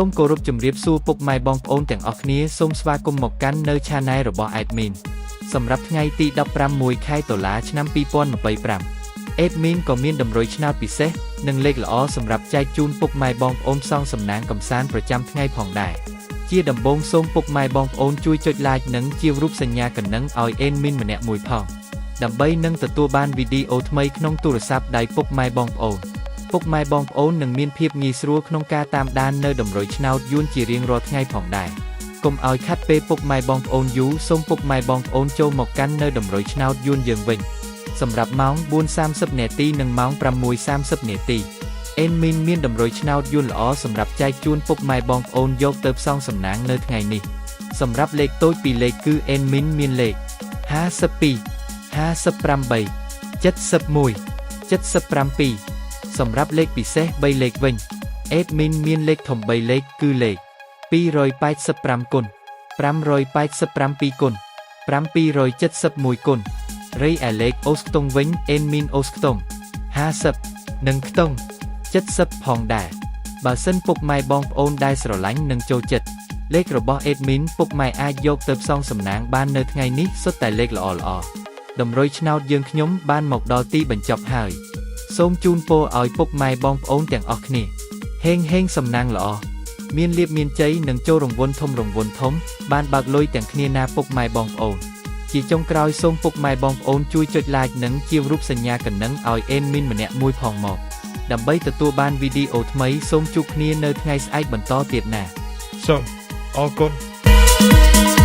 มគោរពជំរាបសួរពុកម៉ែបងប្អូនទាំងអស់គ្នាសូមស្វាគមន៍មកកាន់នៅ Channel របស់ Admin សម្រាប់ថ្ងៃទី15 ខែតុលាឆ្នាំ2025 Admin ក៏មានតម្រុយឆ្នោតពិសេសនិងលេខល្អសម្រាប់ចែកជូនពុកម៉ែបងប្អូនសងសំណាងកម្សាន្តប្រចាំថ្ងៃផងដែរជាដំបូងសូមពុកម៉ែបងប្អូនជួយចុច Like និងជារូបសញ្ញាកណ្ដឹងឲ្យ Admin ម្នាក់មួយផងដើម្បីនឹងទទួលបានវីដេអូថ្មីក្នុងទូរស័ព្ទដៃពុកម៉ែបងប្អូនពុកម៉ែបងប្អូននឹងមានភាពងាយស្រួលក្នុងការតាមដាននៅតម្រុយឆ្នោតយួនជារៀងរាល់ថ្ងៃផងដែរកុំឲ្យខាត់ពេលពុកម៉ែបងប្អូនយូរសូមពុកម៉ែបងប្អូនចូលមកកាន់នៅតម្រុយឆ្នោតយួនយើងវិញសម្រាប់ម៉ោង 4:30 នាទីនិងម៉ោង 6:30 នាទី Admin មានតម្រុយឆ្នោតយួនល្អសម្រាប់ចែកជូនពុកម៉ែបងប្អូនយកទៅផ្សងសំណាងនៅថ្ងៃនេះសម្រាប់លេខតូចពីរលេខគឺ Admin មានលេខ 52 58 71 77 សម្រាប់លេខពិសេស3លេខវិញ Admin មានលេខធំ3លេខគឺលេខ285គុណ587គុណ771គុណរីឯលេខអូសខ្ទង់វិញ Admin អូសខ្ទង់50និងខ្ទង់70ផងដែរបើសិនពុកម៉ែបងប្អូនដែលស្រឡាញ់និងចូលចិត្តលេខរបស់ Admin ពុកម៉ែអាចយកទៅផ្សងសំណាងបាននៅថ្ងៃនេះសុទ្ធតែលេខល្អៗតម្រុយឆ្នោតយើងខ្ញុំបានមកដល់ទីបញ្ចប់ហើយសូមជូនពរឲ្យពុកម៉ែបងប្អូនទាំងអស់គ្នាហេងសំណាងល្អមានលាភមានជ័យនិងចូលរង្វាន់ធំបានបើកលុយទាំងគ្នាណាពុកម៉ែបងប្អូនជាចុងក្រោយសូមពុកម៉ែបងប្អូនជួយចុច Like និងជារូបសញ្ញាកណ្ដឹងឲ្យ Admin ម្នាក់មួយផងមកដើម្បីទទួលបានវីដេអូថ្មីសូមជួបគ្នានៅថ្ងៃស្អែកបន្តទៀតណាសូមអរគុណ